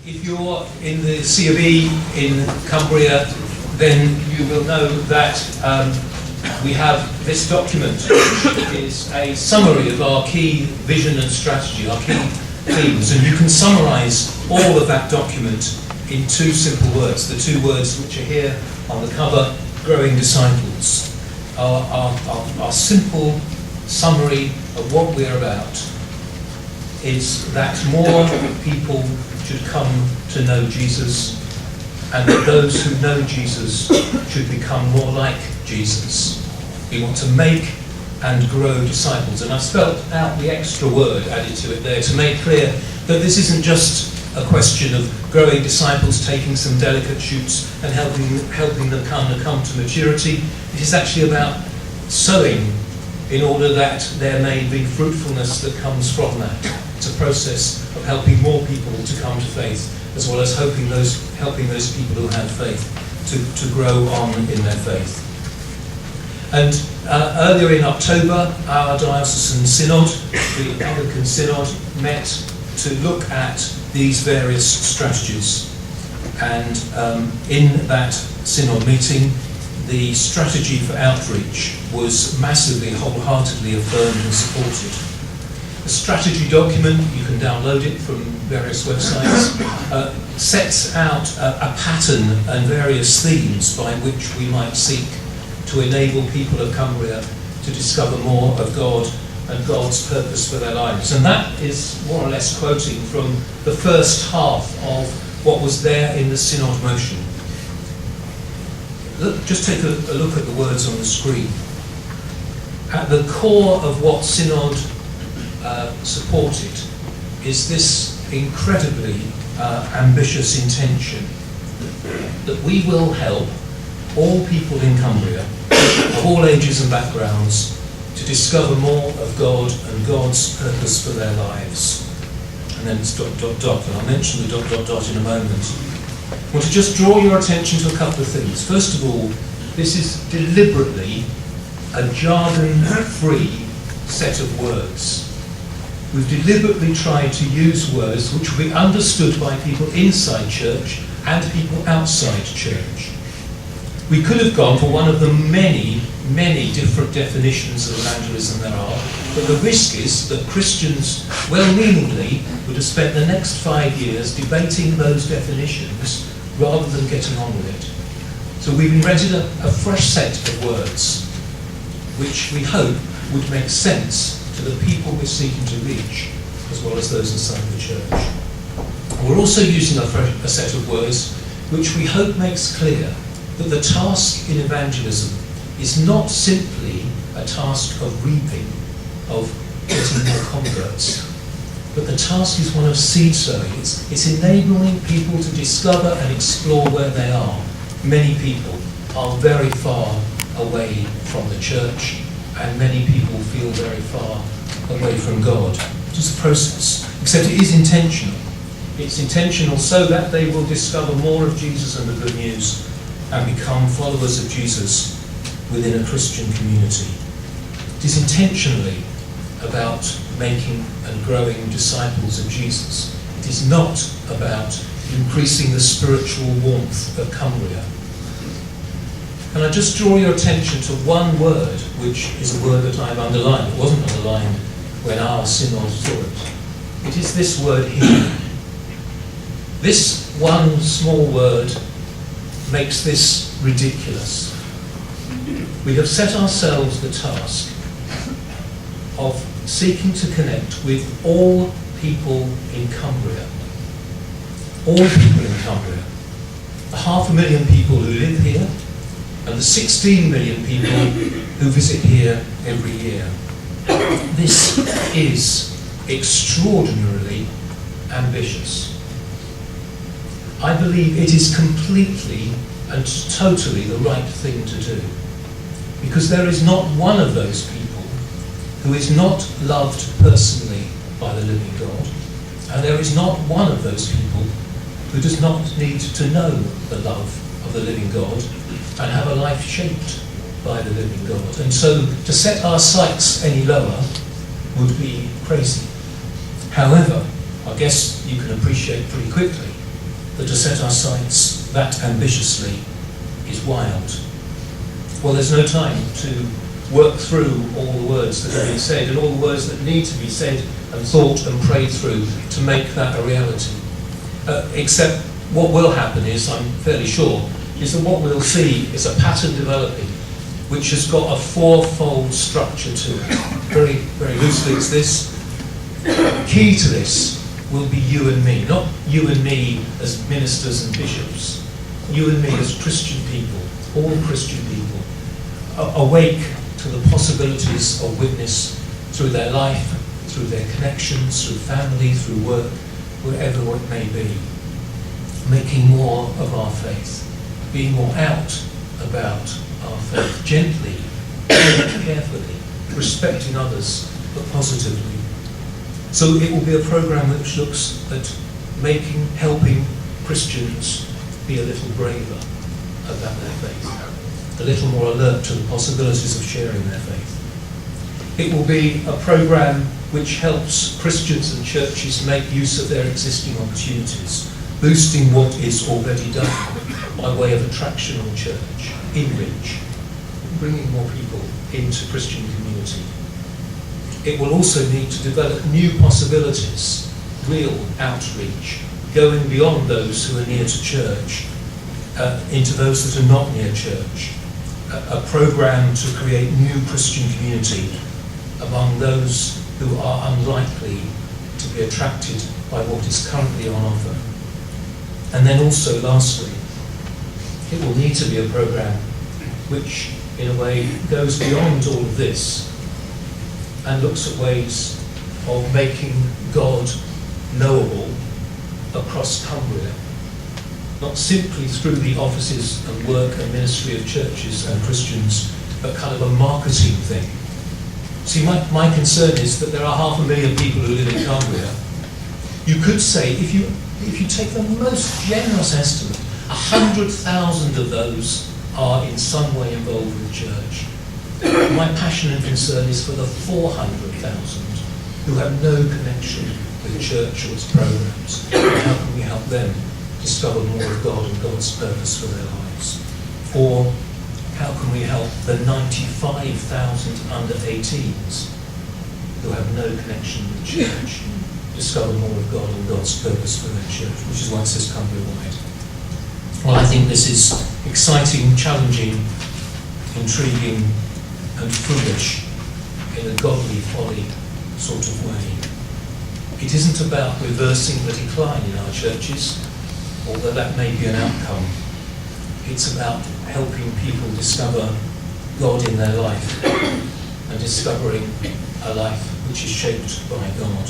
If you're in the C of E in Cumbria, then you will know that we have this document, which is a summary of our key vision and strategy, our key themes, and you can summarise all of that document in two simple words. The two words which are here on the cover, growing disciples. Our simple summary of what we're about is that more people should come to know Jesus, and that those who know Jesus should become more like Jesus. We want to make and grow disciples, and I've spelt out the extra word added to it there to make clear that this isn't just a question of growing disciples, taking some delicate shoots and helping them come to maturity. It is actually about sowing in order that there may be fruitfulness that comes from that. It's a process of helping more people to come to faith, as well as helping those people who have faith to grow on in their faith. And earlier in October, our diocesan synod, the Anglican Synod, met to look at these various strategies. And in that synod meeting, the strategy for outreach was massively, wholeheartedly affirmed and supported. The strategy document, you can download it from various websites, sets out a pattern and various themes by which we might seek to enable people of Cumbria to discover more of God and God's purpose for their lives. And that is more or less quoting from the first half of what was there in the Synod motion. Just take a look at the words on the screen. At the core of what Synod supported is this incredibly ambitious intention that we will help all people in Cumbria, of all ages and backgrounds, to discover more of God and God's purpose for their lives. And then it's ... and I'll mention the ... in a moment. I want to just draw your attention to a couple of things. First of all, this is deliberately a jargon-free set of words. We've deliberately tried to use words which will be understood by people inside church and people outside church. We could have gone for one of the many different definitions of evangelism there are, but the risk is that Christians, well-meaningly, would have spent the next 5 years debating those definitions rather than getting on with it. So we've invented a fresh set of words which we hope would make sense to the people we're seeking to reach, as well as those inside the church. We're also using a set of words which we hope makes clear that the task in evangelism is not simply a task of reaping, of getting more converts, but the task is one of seed sowing. It's enabling people to discover and explore where they are. Many people are very far away from the church, and many people feel very far away from God. It's a process, except it is intentional. It's intentional so that they will discover more of Jesus and the good news and become followers of Jesus within a Christian community. It is intentionally about making and growing disciples of Jesus. It is not about increasing the spiritual warmth of Cumbria. And I just draw your attention to one word, which is a word that I've underlined. It wasn't underlined when our synod saw it. It is this word here. This one small word makes this ridiculous. We have set ourselves the task of seeking to connect with all people in Cumbria. All people in Cumbria. The 500,000 people who live here, and the 16 million people who visit here every year. This is extraordinarily ambitious. I believe it is completely and totally the right thing to do, because there is not one of those people who is not loved personally by the living God, and there is not one of those people who does not need to know the love of the living God and have a life shaped by the living God. And so to set our sights any lower would be crazy. However, I guess you can appreciate pretty quickly that to set our sights that ambitiously is wild. Well, there's no time to work through all the words that have been said and all the words that need to be said and thought and prayed through to make that a reality. Except what will happen is, I'm fairly sure, is that what we'll see is a pattern developing which has got a fourfold structure to it. Very, very loosely, it's this. Key to this will be you and me, not you and me as ministers and bishops, you and me as Christian people, all Christian people, awake to the possibilities of witness through their life, through their connections, through family, through work, wherever it may be. Making more of our faith, being more out about our faith, gently, carefully, respecting others, but positively. So it will be a programme which looks at helping Christians be a little braver about their faith, a little more alert to the possibilities of sharing their faith. It will be a programme which helps Christians and churches make use of their existing opportunities, boosting what is already done by way of attraction on church, in reach, bringing more people into Christian community. It will also need to develop new possibilities, real outreach, going beyond those who are near to church, into those that are not near church. A programme to create new Christian community among those who are unlikely to be attracted by what is currently on offer. And then also, lastly, it will need to be a programme which, in a way, goes beyond all of this and looks at ways of making God knowable across Cumbria, not simply through the offices and work and ministry of churches and Christians, but kind of a marketing thing. See, my concern is that there are 500,000 people who live in Cumbria. You could say, if you take the most generous estimate, 100,000 of those are in some way involved with church. My passion and concern is for the 400,000 who have no connection with church or its programs. How can we help them discover more of God and God's purpose for their lives? Or how can we help the 95,000 under 18s who have no connection with church discover more of God and God's purpose for their church, which is why it says Cumbria-wide. Well, I think this is exciting, challenging, intriguing, and foolish in a godly folly sort of way. It isn't about reversing the decline in our churches, although that may be an outcome. It's about helping people discover God in their life and discovering a life which is shaped by God.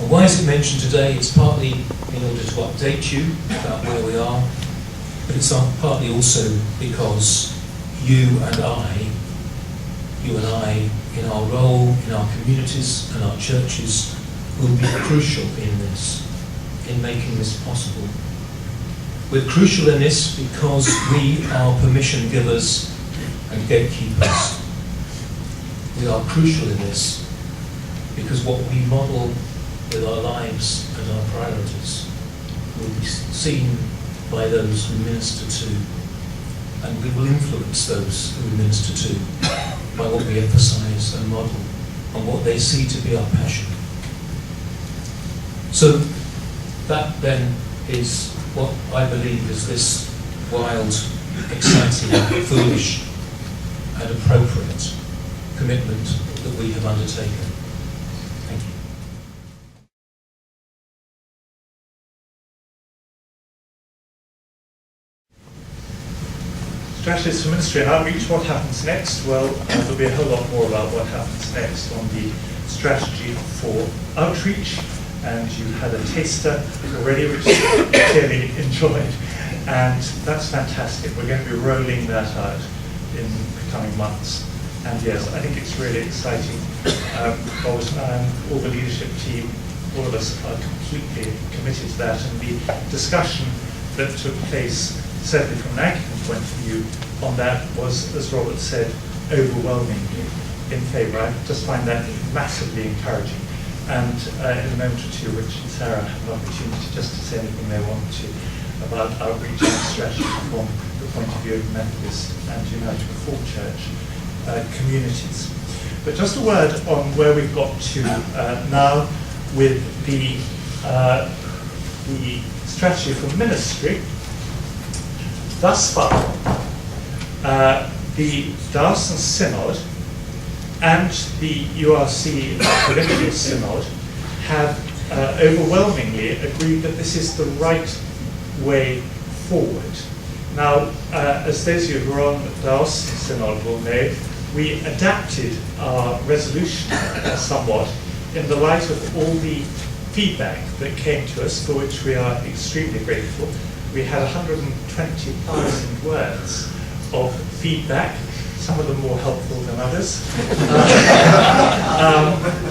And why is it mentioned today? It's partly in order to update you about where we are, but it's partly also because you and I, in our role, in our communities and our churches, will be crucial in this, in making this possible. We're crucial in this because we are permission givers and gatekeepers. We are crucial in this because what we model with our lives and our priorities will be seen by those we minister to, and we will influence those who we minister to by what we emphasise and model and what they see to be our passion. So that then is what I believe is this wild, exciting, foolish and appropriate commitment that we have undertaken. Thank you. Strategies for ministry and outreach, what happens next? Well, there'll be a whole lot more about what happens next on the strategy for outreach, and you had a taster already, which you clearly enjoyed, and that's fantastic. We're going to be rolling that out in the coming months, and yes, I think it's really exciting. Bob and all the leadership team, all of us are completely committed to that, and the discussion that took place, certainly from an Anglican point of view, on that was, as Robert said, overwhelmingly in favour. I just find that massively encouraging. and in a moment or two, Rich and Sarah have an opportunity just to say anything they want to about outreach and strategy from the point of view of Methodist and United Reformed Church communities. But just a word on where we've got to now with the strategy for ministry. Thus far, the Diocesan Synod and the URC Provincial Synod have overwhelmingly agreed that this is the right way forward. Now, as those of you who are on the Diocesan Synod will know, we adapted our resolution somewhat in the light of all the feedback that came to us, for which we are extremely grateful. We had 120,000 words of feedback, some of them more helpful than others.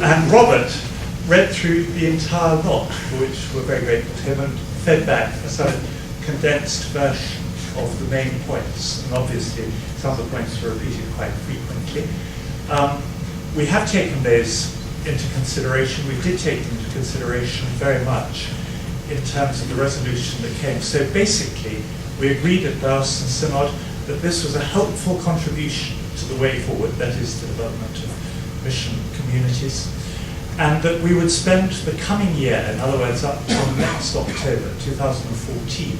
And Robert read through the entire lot, for which we're very grateful to him, and fed back a sort of condensed version of the main points. And obviously, some of the points were repeated quite frequently. We have taken those into consideration. We did take them into consideration very much in terms of the resolution that came. So basically, we agreed at Diocesan Synod that this was a helpful contribution to the way forward, that is, the development of mission communities, and that we would spend the coming year, in other words, up till next October 2014,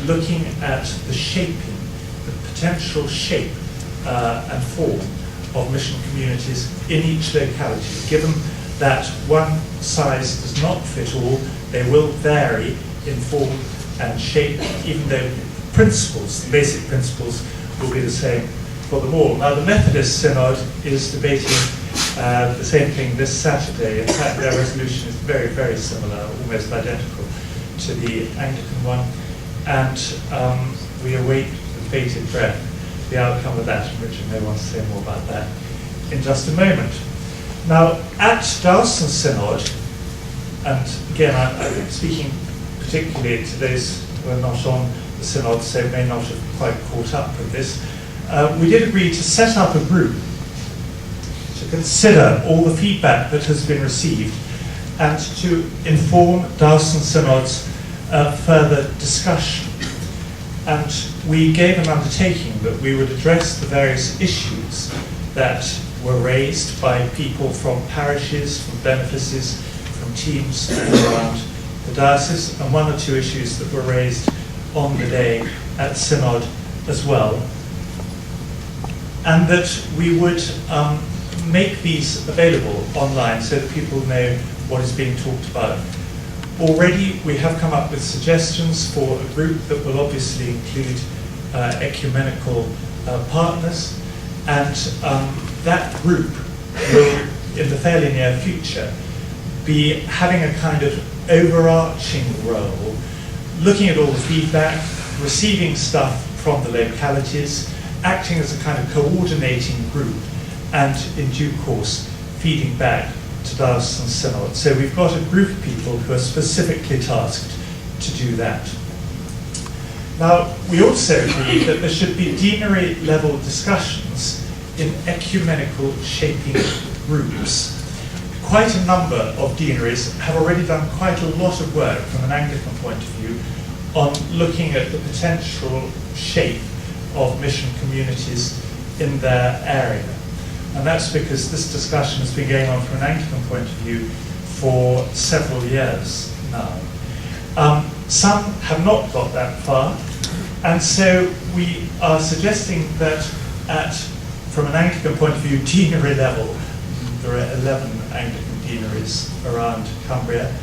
looking at the shaping, the potential shape and form of mission communities in each locality. Given that one size does not fit all, they will vary in form and shape, even though principles, the basic principles, will be the same for them all. Now, the Methodist Synod is debating the same thing this Saturday. In fact, their resolution is very, very similar, almost identical to the Anglican one, and we await with bated breath the outcome of that, and Richard may want to say more about that in just a moment. Now, at Diocesan Synod, and again, I'm speaking particularly to those who are not on the Synod, so may not have quite caught up with this, we did agree to set up a group to consider all the feedback that has been received and to inform Diocesan Synod's further discussion. And we gave an undertaking that we would address the various issues that were raised by people from parishes, from benefices, from teams around the diocese, and one or two issues that were raised on the day at Synod as well. And that we would make these available online so that people know what is being talked about. Already we have come up with suggestions for a group that will obviously include ecumenical partners, and that group will, in the fairly near future, be having a kind of overarching role, looking at all the feedback, receiving stuff from the localities, acting as a kind of coordinating group, and in due course feeding back to Diocesan Synod. So we've got a group of people who are specifically tasked to do that. Now, we also agree that there should be deanery level discussions in ecumenical shaping groups. Quite a number of deaneries have already done quite a lot of work from an Anglican point of view on looking at the potential shape of mission communities in their area. And that's because this discussion has been going on from an Anglican point of view for several years now. Some have not got that far, and so we are suggesting that from an Anglican point of view, deanery level, there are 11 Anglican deaneries around Cumbria,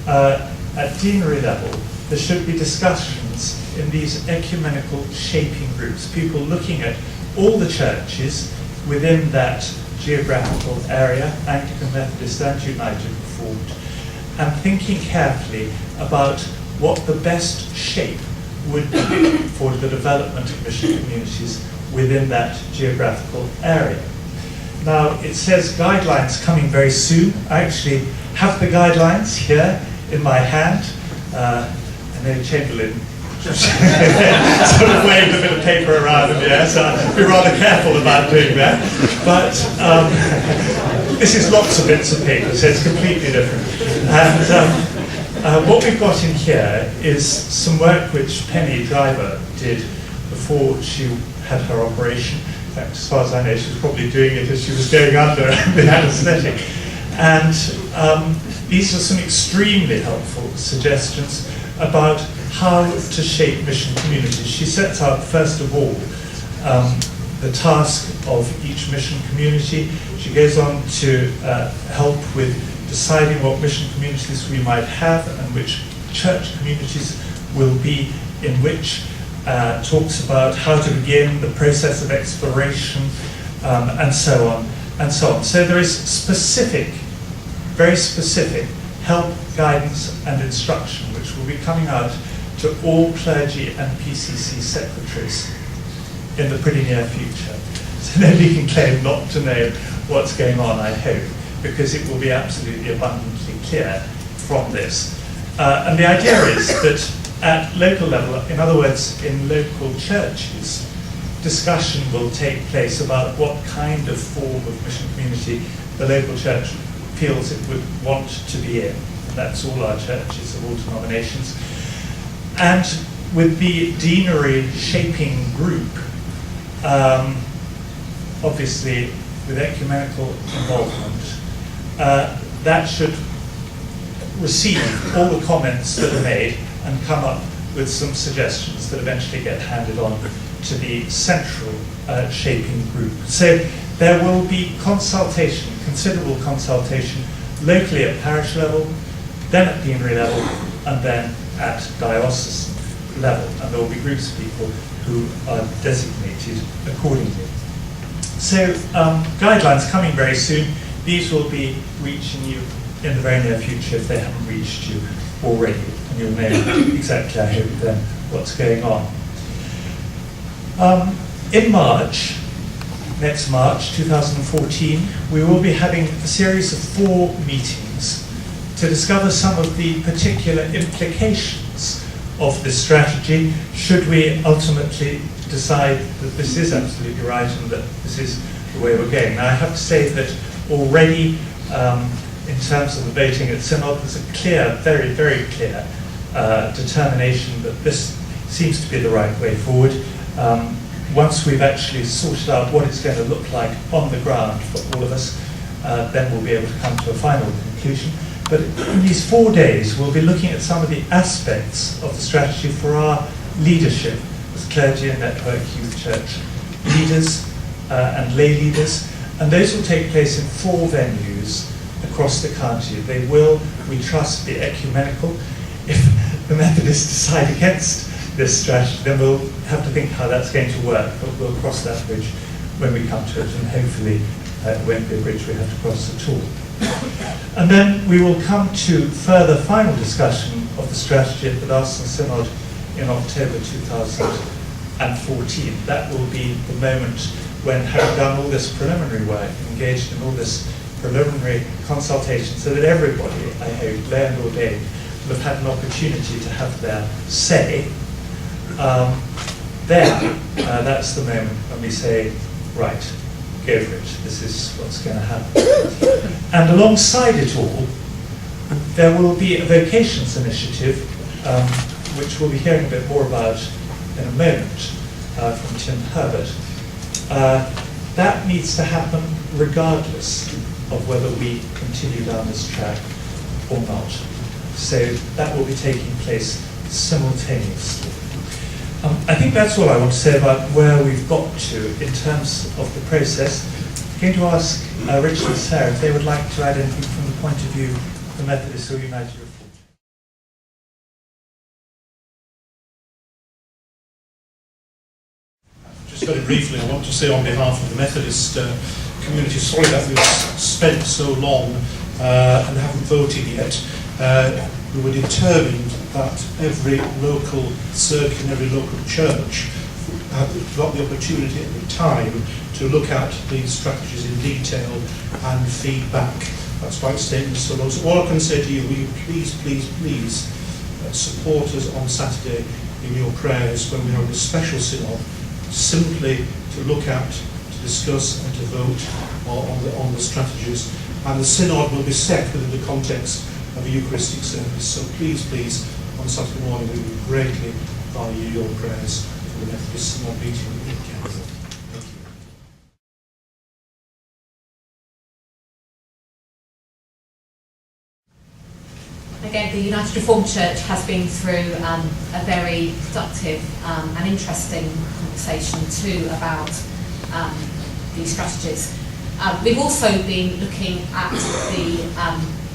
at deanery level, there should be discussions in these ecumenical shaping groups, people looking at all the churches within that geographical area, Anglican, Methodist and United Reformed, and thinking carefully about what the best shape would be for the development of mission communities within that geographical area. Now, it says guidelines coming very soon. I actually have the guidelines here in my hand. I know Chamberlain sort of waved a bit of paper around in the air, so I'd be rather careful about doing that. But this is lots of bits of paper, so it's completely different. And what we've got in here is some work which Penny Driver did before she had her operation. In fact, as far as I know, she was probably doing it as she was going under the anaesthetic. And these are some extremely helpful suggestions about how to shape mission communities. She sets out, first of all, the task of each mission community. She goes on to help with deciding what mission communities we might have and which church communities will be in which, talks about how to begin the process of exploration, and so on, and so on. So there is specific, very specific help, guidance and instruction which will be coming out to all clergy and PCC secretaries in the pretty near future. So nobody can claim not to know what's going on, I hope, because it will be absolutely abundantly clear from this. And the idea is that at local level, in other words, in local churches, discussion will take place about what kind of form of mission community the local church feels it would want to be in. And that's all our churches of all denominations. And with the deanery shaping group, obviously with ecumenical involvement, that should receive all the comments that are made and come up with some suggestions that eventually get handed on to the central shaping group. So there will be consultation, considerable consultation, locally at parish level, then at deanery level, and then at diocesan level. And there will be groups of people who are designated accordingly. So guidelines coming very soon. These will be reaching you in the very near future if they haven't reached you already. And you'll know exactly, I hope, then what's going on. In March, next March 2014, we will be having a series of 4 meetings to discover some of the particular implications of this strategy, should we ultimately decide that this is absolutely right and that this is the way we're going. Now, I have to say that already, in terms of the voting at Synod, there's a clear, very, very clear determination that this seems to be the right way forward. Once we've actually sorted out what it's going to look like on the ground for all of us, then we'll be able to come to a final conclusion. But in these 4 days, we'll be looking at some of the aspects of the strategy for our leadership as clergy and network youth church leaders and lay leaders. And those will take place in 4 venues across the county. They will, we trust, be ecumenical. If the Methodists decide against this strategy, then we'll have to think how that's going to work, but we'll cross that bridge when we come to it, and hopefully it won't be a bridge we have to cross at all. And then we will come to further final discussion of the strategy at the Diocesan Synod in October 2014. That will be the moment when, having done all this preliminary work, engaged in all this preliminary consultation, so that everybody, I hope, lay and ordained, will have had an opportunity to have their say, that's the moment when we say, right, go for it, this is what's going to happen. And alongside it all, there will be a vocations initiative, which we'll be hearing a bit more about in a moment from Tim Herbert. That needs to happen regardless of whether we continue down this track or not. So that will be taking place simultaneously. I think that's all I want to say about where we've got to in terms of the process. I'm going to ask Richard and Sarah if they would like to add anything from the point of view of the Methodist or United Reformed. Just very briefly, I want to say on behalf of the Methodist community, sorry that we've spent so long and haven't voted yet. We were determined that every local circuit and every local church got the opportunity at the time to look at these strategies in detail and feedback. That's why it's taken so long. So all I can say to you, will you please, please, please support us on Saturday in your prayers when we have a special synod, simply to look at, to discuss and to vote on the strategies. And the synod will be set within the context of a Eucharistic service. So please, on Saturday morning, we would greatly value your prayers for the Methodist synod meeting in Canada. Thank you. Again, the United Reformed Church has been through a very productive and interesting conversation too about these strategies. We've also been looking at the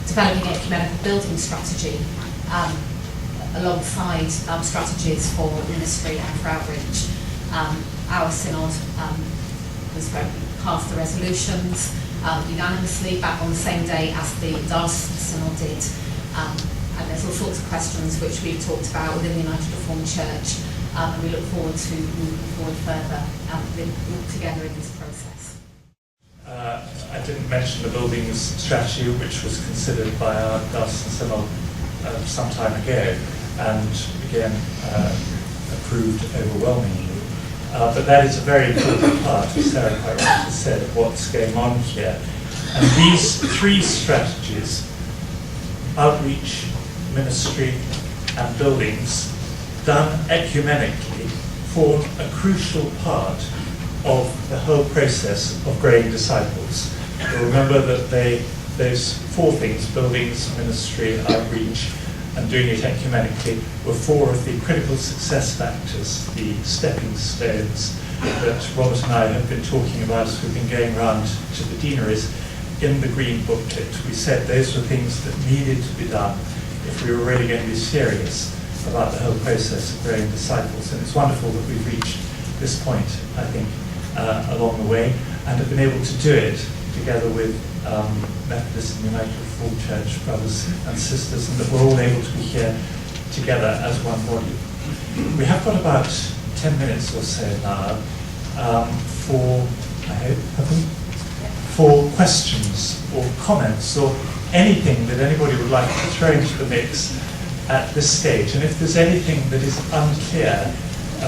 developing ecumenical building strategy alongside strategies for ministry and for outreach. Our synod passed the resolutions unanimously back on the same day as the Diocese synod did. And there's all sorts of questions which we've talked about within the United Reformed Church, and we look forward to moving forward further together in this process. I didn't mention the buildings strategy, which was considered by our Diocesan Synod some time ago, and again approved overwhelmingly. But that is a very important part, as Sarah quite rightly said, of what's going on here. And these three strategies, outreach, ministry and buildings, done ecumenically, form a crucial part of the whole process of growing disciples. You'll remember that those four things, buildings, ministry, outreach, and doing it ecumenically, were four of the critical success factors, the stepping stones that Robert and I have been talking about as we've been going around to the deaneries. In the green booklet, we said those were things that needed to be done if we were really going to be serious about the whole process of growing disciples. And it's wonderful that we've reached this point, I think, along the way, and have been able to do it together with Methodist and United Reformed Church brothers and sisters, and that we're all able to be here together as one body. We have got about 10 minutes or so now for, I hope, have we? For questions or comments or anything that anybody would like to throw into the mix at this stage. And if there's anything that is unclear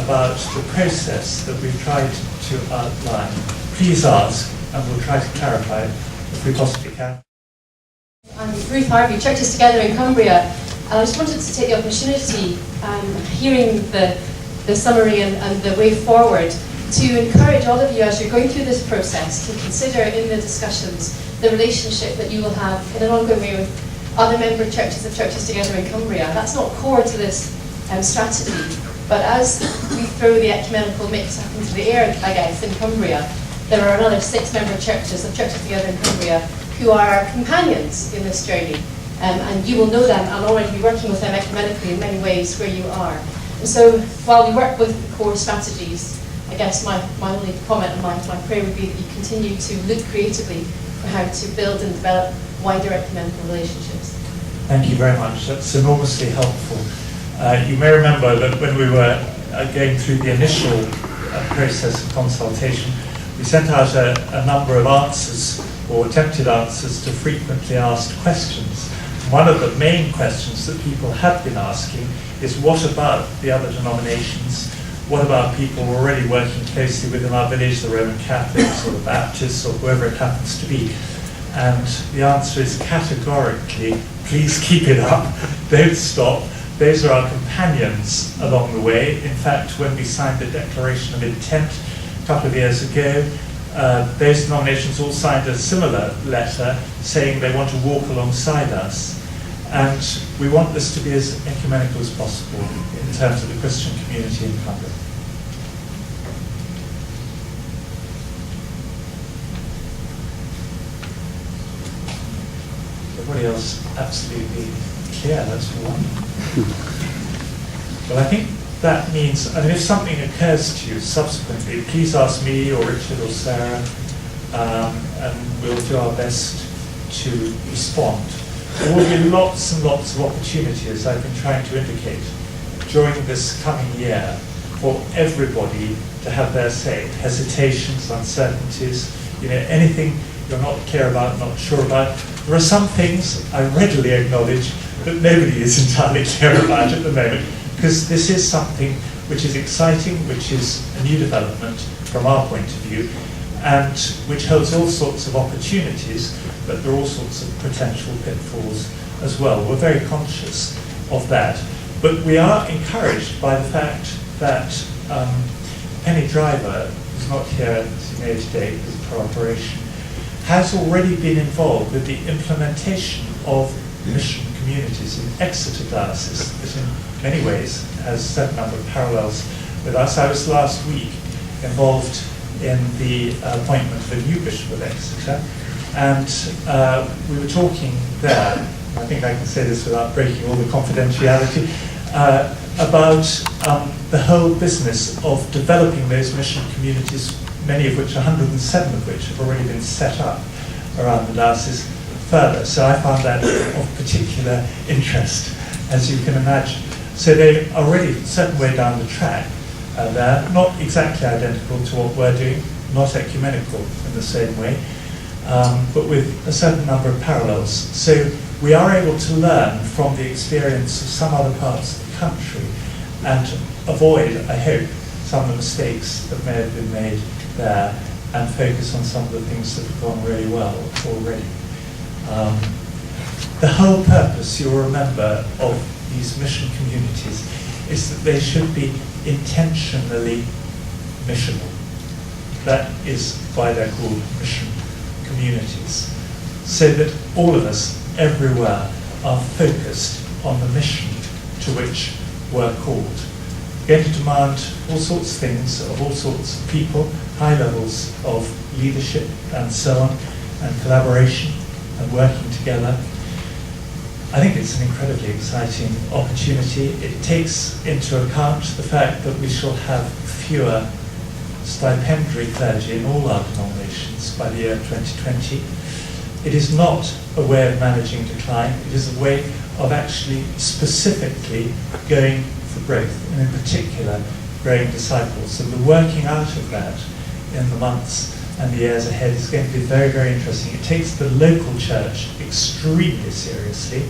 about the process that we've tried to outline, please ask and we'll try to clarify if we possibly can. I'm Ruth Harvey, Churches Together in Cumbria, and I just wanted to take the opportunity, hearing the summary and the way forward, to encourage all of you as you're going through this process to consider in the discussions the relationship that you will have in an ongoing way with other member churches of Churches Together in Cumbria. That's not core to this strategy, but as we throw the ecumenical mix up into the air, I guess, in Cumbria, there are another 6 member churches of Churches Together in Cumbria who are our companions in this journey, and you will know them and already be working with them ecumenically in many ways where you are. And so while we work with the core strategies, I guess my only comment and my prayer would be that you continue to look creatively for how to build and develop wider ecumenical relationships. Thank you very much. That's enormously helpful. You may remember that when we were going through the initial process of consultation, we sent out a number of answers or attempted answers to frequently asked questions. One of the main questions that people have been asking is, what about the other denominations? What about people already working closely within our village, the Roman Catholics or the Baptists or whoever it happens to be? And the answer is categorically, please keep it up, don't stop. Those are our companions along the way. In fact, when we signed the Declaration of Intent a couple of years ago, those denominations all signed a similar letter saying they want to walk alongside us. And we want this to be as ecumenical as possible in terms of the Christian community in Cumbria. Everybody else absolutely clear, that's one. Well, I think that means, I mean, if something occurs to you subsequently, please ask me or Richard or Sarah, and we'll do our best to respond. There will be lots and lots of opportunities, I've been trying to indicate, during this coming year for everybody to have their say. Hesitations, uncertainties, anything you're not clear about, not sure about. There are some things I readily acknowledge that nobody is entirely clear about at the moment. because this is something which is exciting, which is a new development from our point of view, and which holds all sorts of opportunities, but there are all sorts of potential pitfalls as well. We're very conscious of that. But we are encouraged by the fact that Penny Driver, who's not here, as you know, today because of her operation, has already been involved with the implementation of mission communities in Exeter Diocese, which in many ways has a certain number of parallels with us. I was last week involved in the appointment of a new Bishop of Exeter, and we were talking there, I think I can say this without breaking all the confidentiality, about the whole business of developing those mission communities, many of which, 107 of which, have already been set up around the diocese further. So I found that of particular interest, as you can imagine. So they're already a certain way down the track there, not exactly identical to what we're doing, not ecumenical in the same way, but with a certain number of parallels. So we are able to learn from the experience of some other parts of the country and avoid, I hope, some of the mistakes that may have been made there and focus on some of the things that have gone really well already. The whole purpose, you'll remember, of these mission communities is that they should be intentionally missional. That is why they're called mission communities. So that all of us, everywhere, are focused on the mission to which we're called. We're going to demand all sorts of things of all sorts of people, high levels of leadership and so on, and collaboration and working together. I think it's an incredibly exciting opportunity. It takes into account the fact that we shall have fewer stipendiary clergy in all our denominations by the year 2020. It is not a way of managing decline. It is a way of actually specifically going for growth, and in particular, growing disciples. And the working out of that in the months and the years ahead is going to be very, very interesting. It takes the local church extremely seriously.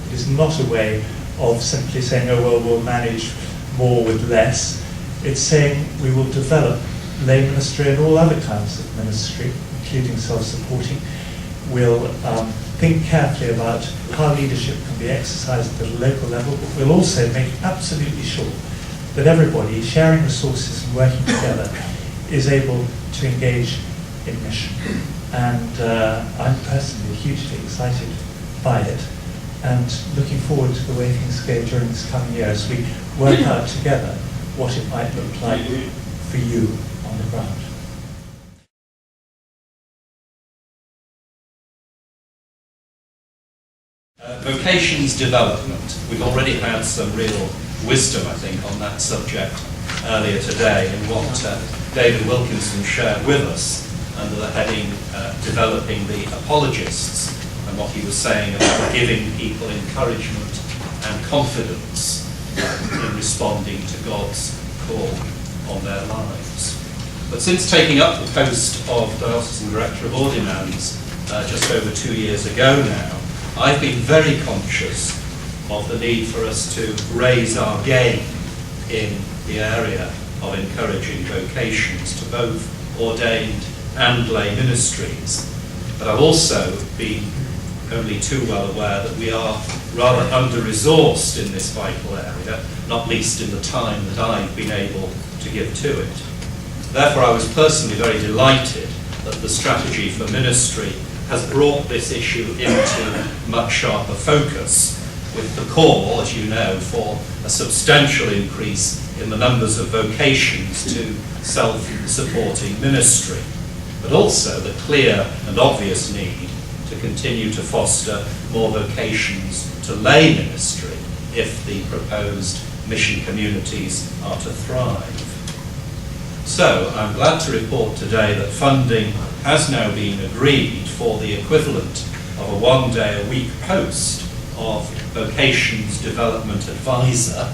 It is not a way of simply saying, oh, well, we'll manage more with less. It's saying we will develop lay ministry and all other kinds of ministry, including self-supporting. We'll think carefully about how leadership can be exercised at a local level, but we'll also make absolutely sure that everybody sharing resources and working together is able to engage in mission. And I'm personally hugely excited by it and looking forward to the way things go during this coming year as we work out together what it might look like for you on the ground. Vocations development. We've already had some real wisdom, I think, on that subject earlier today, and what David Wilkinson shared with us under the heading Developing the Apologists, and what he was saying about giving people encouragement and confidence in responding to God's call on their lives. But since taking up the post of Diocesan Director of Ordinands just over 2 years ago now, I've been very conscious of the need for us to raise our game in the area of encouraging vocations to both ordained and lay ministries. But I've also been only too well aware that we are rather under-resourced in this vital area, not least in the time that I've been able to give to it. Therefore, I was personally very delighted that the strategy for ministry has brought this issue into much sharper focus, with the call, as you know, for a substantial increase in the numbers of vocations to self-supporting ministry, but also the clear and obvious need to continue to foster more vocations to lay ministry if the proposed mission communities are to thrive. So I'm glad to report today that funding has now been agreed for the equivalent of a one-day-a-week post of Vocations Development Advisor,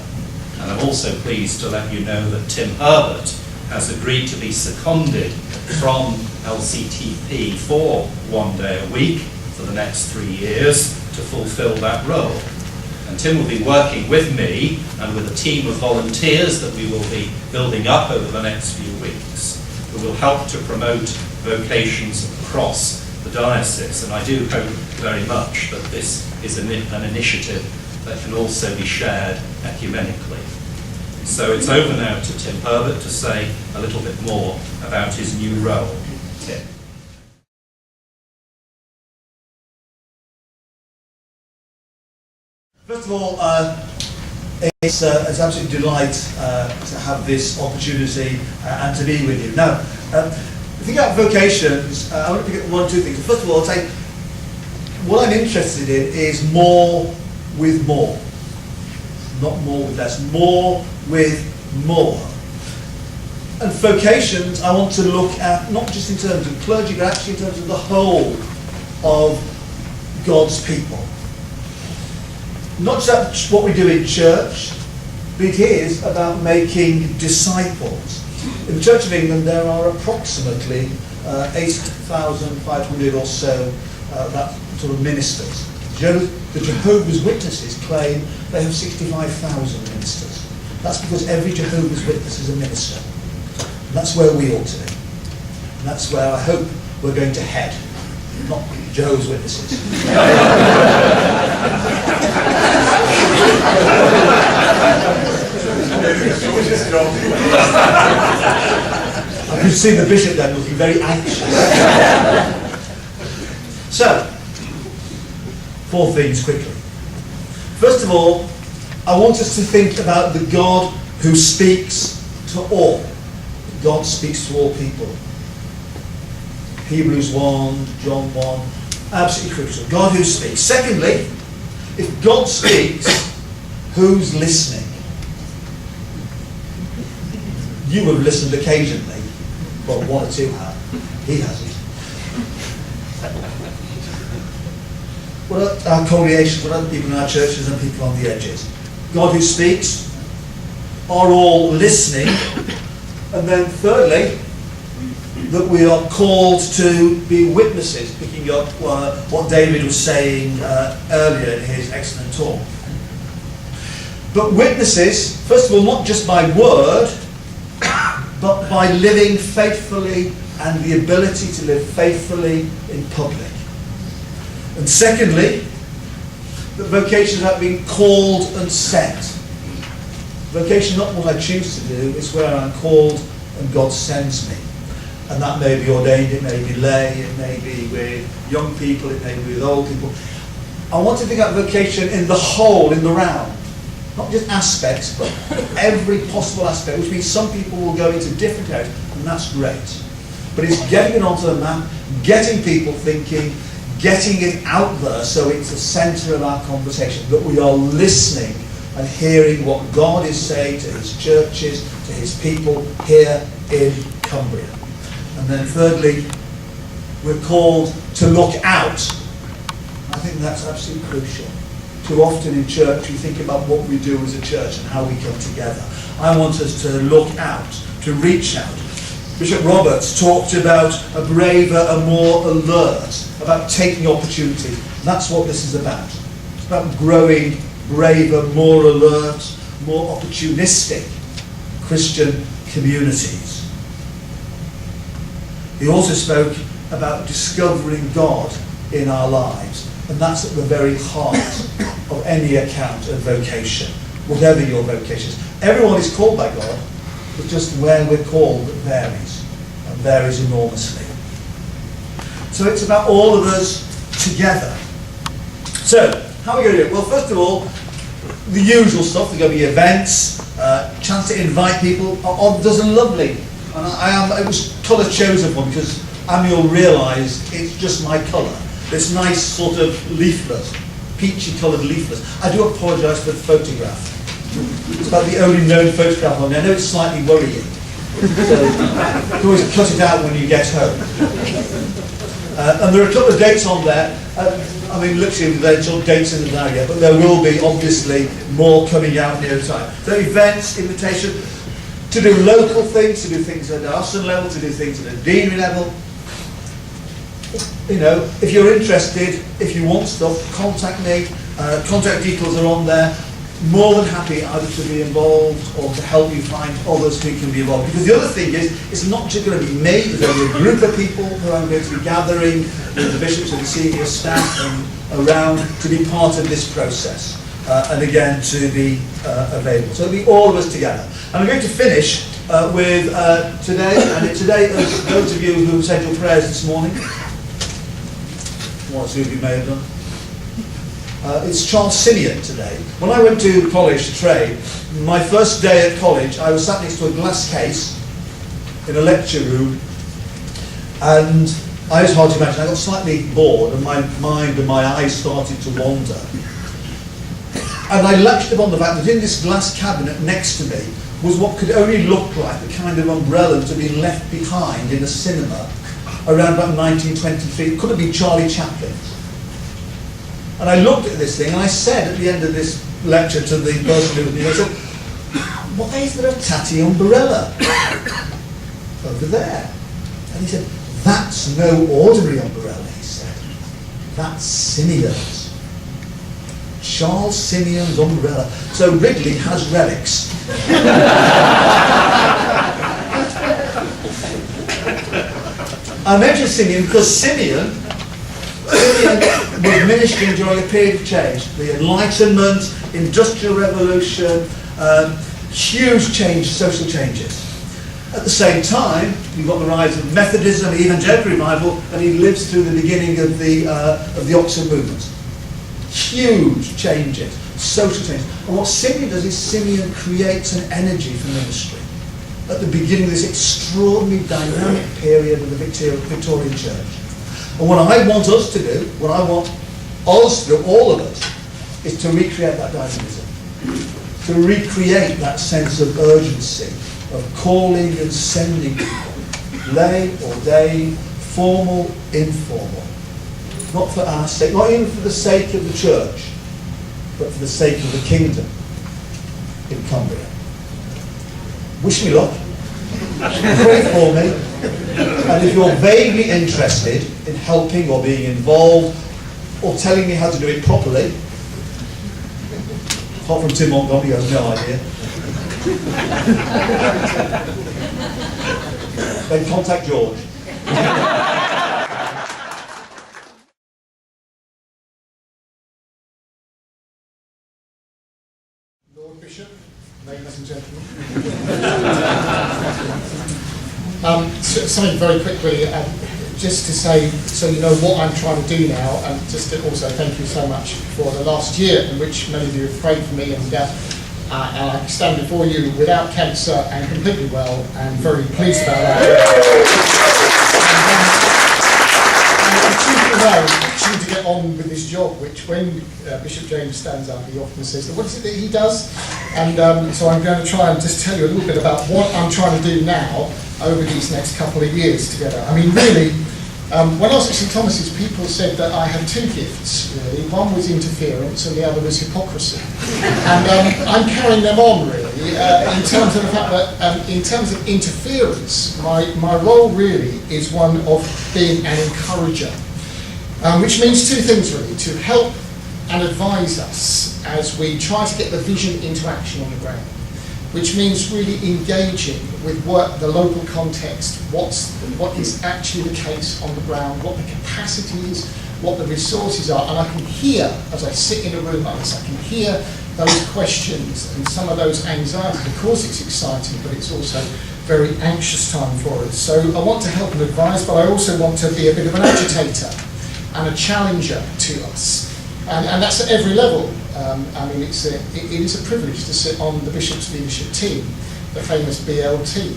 and I'm also pleased to let you know that Tim Herbert has agreed to be seconded from LCTP for 1 day a week for the next 3 years to fulfil that role. And And Tim will be working with me and with a team of volunteers that we will be building up over the next few weeks, who will help to promote vocations across the diocese. And I do hope very much that this is an initiative that can also be shared ecumenically. So it's over now to Tim Herbert to say a little bit more about his new role. Tim. First of all, it's an absolute delight to have this opportunity and to be with you. Now, the thing about vocations, I want to pick up one or two things. First of all, I'll say what I'm interested in is more with more. Not more with less, more with more. And vocations, I want to look at not just in terms of clergy, but actually in terms of the whole of God's people. Not just what we do in church, but it is about making disciples. In the Church of England, there are approximately 8,500 or so that sort of ministers. The Jehovah's Witnesses claim they have 65,000 ministers. That's because every Jehovah's Witness is a minister. And that's where we ought to be. And that's where I hope we're going to head, not Jehovah's Witnesses. I could see the bishop then looking very anxious. So, 4 things quickly. First of all, I want us to think about the God who speaks to all. God speaks to all people. Hebrews 1, John 1, absolutely crucial. God who speaks. Secondly, if God speaks, who's listening? You have listened occasionally. Well, 1 or 2 have. He hasn't. What are our congregations, what other people in our churches and people on the edges? God who speaks, are all listening? And then thirdly, that we are called to be witnesses, picking up what David was saying earlier in his excellent talk. But witnesses, first of all, not just by word, but by living faithfully and the ability to live faithfully in public. And secondly, that vocation is about being called and sent. Vocation is not what I choose to do, it's where I'm called and God sends me. And that may be ordained, it may be lay, it may be with young people, it may be with old people. I want to think about vocation in the whole, in the round. Not just aspects, but every possible aspect, which means some people will go into different areas, and that's great. But it's getting it onto the map, getting people thinking, getting it out there so it's the centre of our conversation, that we are listening and hearing what God is saying to his churches, to his people here in Cumbria. And then thirdly, we're called to look out. I think that's absolutely crucial. Too often in church we think about what we do as a church and how we come together. I want us to look out, to reach out. Bishop Roberts talked about a braver, a more alert, about taking opportunity. That's what this is about. It's about growing braver, more alert, more opportunistic Christian communities. He also spoke about discovering God in our lives, and that's at the very heart of any account of vocation, whatever your vocation is. Everyone is called by God, but just where we're called varies, and varies enormously. So it's about all of us together. So, how are we going to do it? Well, first of all, the usual stuff. There's going to be events, chance to invite people. There's a lovely, and it was colour chosen one because Amiel realised it's just my colour. This nice sort of leaflet, peachy coloured leaflet. I do apologise for the photograph. It's about the only known photograph on there. I know it's slightly worrying. So you can always cut it out when you get home. And there are a couple of dates on there. I mean, literally, they're sort of dates in the diary yet, but there will be, obviously, more coming out near the time. So events, invitation, to do local things, to do things at the Austin level, to do things at the deanery level. You know, if you're interested, if you want stuff, contact me. Contact details are on there. More than happy either to be involved or to help you find others who can be involved. Because the other thing is, it's not just going to be me, there's going to be a group of people who I'm going to be gathering with the bishops and the senior staff and around to be part of this process. And again, to be available. So it'll be all of us together. And I'm going to finish with today, and today, those of you who said your prayers this morning, one or two of you may have done, it's Charles Simeon today. When I went to college to trade, my first day at college, I was sat next to a glass case in a lecture room, and I was hard to imagine. I got slightly bored, and my mind and my eyes started to wander. And I lectured upon the fact that in this glass cabinet next to me was what could only look like the kind of umbrella that had been left behind in a cinema around about 1923. It could have been Charlie Chaplin's. And I looked at this thing and I said at the end of this lecture to the person who was with me, I said, why is there a tatty umbrella over there? And he said, that's no ordinary umbrella, he said. That's Simeon's. Charles Simeon's umbrella. So Ridley has relics. I mentioned Simeon because Simeon was ministering during a period of change. The Enlightenment, Industrial Revolution, huge change, social changes. At the same time, you've got the rise of Methodism, Evangelical Revival, and he lives through the beginning of the Oxford movement. Huge changes, social changes. And what Simeon does is Simeon creates an energy for ministry at the beginning of this extraordinary dynamic period of the Victorian Church. And what I want us to do, what I want us to do, all of us, is to recreate that dynamism, to recreate that sense of urgency, of calling and sending people, lay, ordained, formal, informal, not for our sake, not even for the sake of the church, but for the sake of the kingdom in Cumbria. Wish me luck. Pray for me. And if you're vaguely interested in helping or being involved or telling me how to do it properly, apart from Tim Montgomery, who has no idea, then contact George. Lord Bishop, ladies and gentlemen. Something very quickly, just to say, so you know what I'm trying to do now, and just to also thank you so much for the last year in which many of you have prayed for me, and I stand before you without cancer and completely well, and very pleased about that. Actually to get on with this job, which when Bishop James stands up, he often says, what is it that he does? And so I'm going to try and just tell you a little bit about what I'm trying to do now over these next couple of years together. I mean, really, when I was at St Thomas's, people said that I had two gifts, really. One was interference and the other was hypocrisy. And I'm carrying them on, really, in terms of the fact that, in terms of interference, my role really is one of being an encourager. Which means two things, really: to help and advise us as we try to get the vision into action on the ground, which means really engaging with the local context, what is actually the case on the ground, what the capacity is, what the resources are. And I can hear, as I sit in a room like this, I can hear those questions and some of those anxieties. Of course it's exciting, but it's also very anxious time for us. So I want to help and advise, but I also want to be a bit of an agitator and a challenger to us, and that's at every level. I mean, it is a privilege to sit on the Bishop's leadership team, the famous BLT,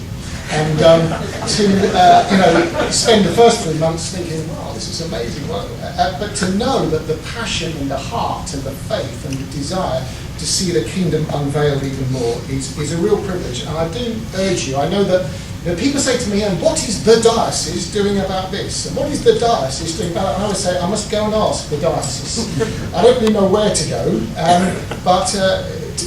and to spend the first 3 months thinking, wow, this is amazing, but to know that the passion and the heart and the faith and the desire to see the kingdom unveiled even more is a real privilege. And I do urge you, I know that people say to me, and what is the diocese doing about this? And what is the diocese doing about it? And I always say, I must go and ask the diocese. I don't really know where to go, but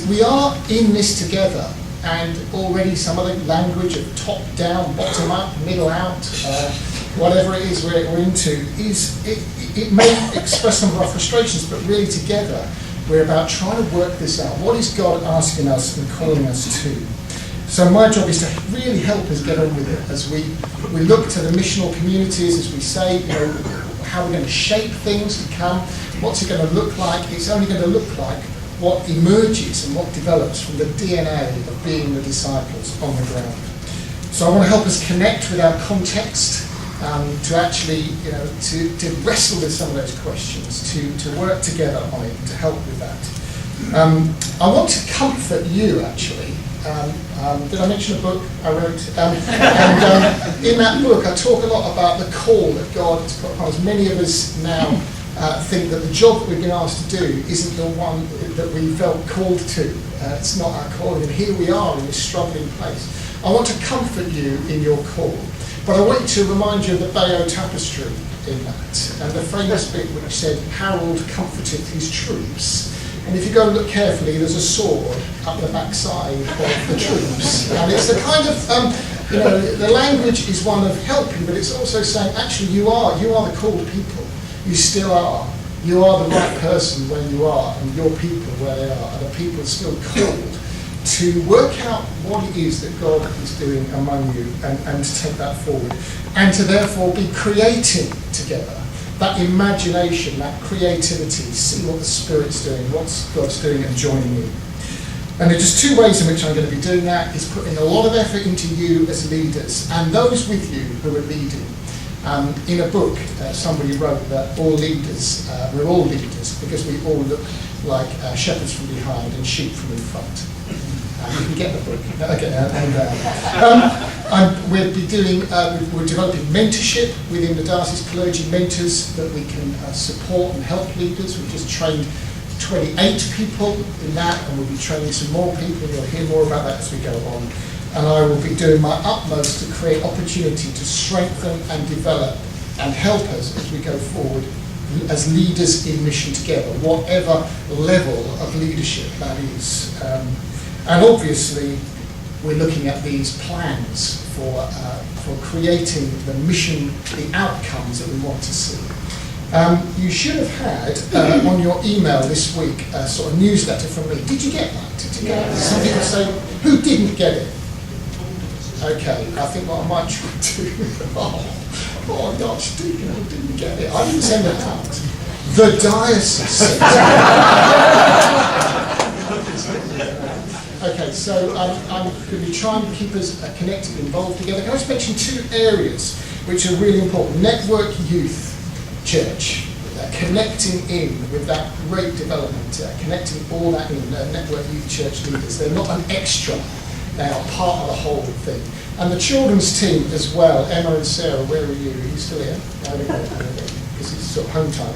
we are in this together, and already some of the language of top-down, bottom-up, middle-out, whatever it is we're into, it may express some of our frustrations, but really together we're about trying to work this out. What is God asking us and calling us to? So my job is to really help us get on with it as we look to the missional communities, as we say, how we're going to shape things to come. What's it going to look like? It's only going to look like what emerges and what develops from the DNA of being the disciples on the ground. So I want to help us connect with our context, to actually, to wrestle with some of those questions, to work together on it, to help with that. I want to comfort you, actually. Did I mention a book I wrote? In that book, I talk a lot about the call that God has put upon us. Many of us now think that the job that we've been asked to do isn't the one that we felt called to. It's not our calling, and here we are in this struggling place. I want to comfort you in your call, but I want you to remind you of the Bayeux tapestry in that, and the famous bit which said, Harold comforteth his troops. And if you go and look carefully, there's a sword up the backside of the troops. And it's a kind of, the language is one of helping, but it's also saying, actually, you are the called people. You still are. You are the right person when you are, and your people where they are. And the people are still called to work out what it is that God is doing among you and to take that forward. And to therefore be creating together. That imagination, that creativity, see what the Spirit's doing, what God's doing, and joining you. And there are just two ways in which I'm going to be doing that, is putting a lot of effort into you as leaders, and those with you who are leading. In a book, somebody wrote that all leaders, we're all leaders, because we all look like shepherds from behind and sheep from in front. You can get the book. Okay, we're developing mentorship within the Diocese Clergy, mentors that we can support and help leaders. We've just trained 28 people in that, and we'll be training some more people. You'll hear more about that as we go on. And I will be doing my utmost to create opportunity to strengthen and develop and help us as we go forward as leaders in mission together, whatever level of leadership that is. And obviously, we're looking at these plans for creating the mission, the outcomes that we want to see. You should have had on your email this week a sort of newsletter from me. Did you get that? Did you get it? Some people say, who didn't get it? Okay, I think what I might try to do, oh gosh, Deacon, who didn't get it? I didn't send it out. The diocese sent it. Okay, so I'm going to try and keep us connected, involved together. Can I just mention two areas which are really important? Network Youth Church, connecting in with that great development, connecting all that in, Network Youth Church leaders. They're not an extra, they are part of the whole thing. And the children's team as well, Emma and Sarah, where are you? Are you still here? Because it's sort of home time.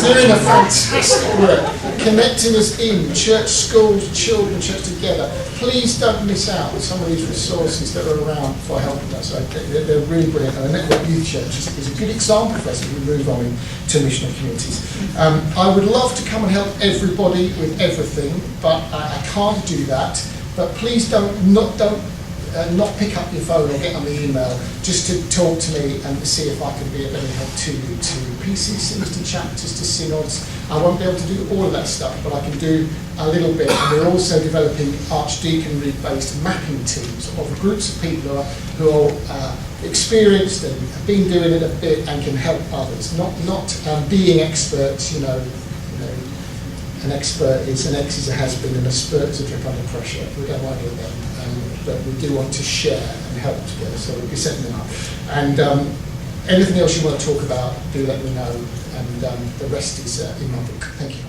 They're doing a fantastic work, connecting us in, church, schools, children, church together. Please don't miss out on some of these resources that are around for helping us. They're really brilliant. And the Network Youth Church is a good example for us as we move on to missional communities. I would love to come and help everybody with everything, but I can't do that. But please don't not pick up your phone or get on the email just to talk to me and see if I can be of any help to you, to PCCs, to chapters, to synods. I won't be able to do all of that stuff, but I can do a little bit. And we're also developing archdeaconry-based mapping teams of groups of people who are experienced and have been doing it a bit and can help others. Not being experts, an expert is an ex is a has-been and a spurt is a drip under pressure. We don't want to do them. But we do want to share and help together, so we'll be setting them up. And anything else you want to talk about, do let me know, and the rest is in my book. Thank you.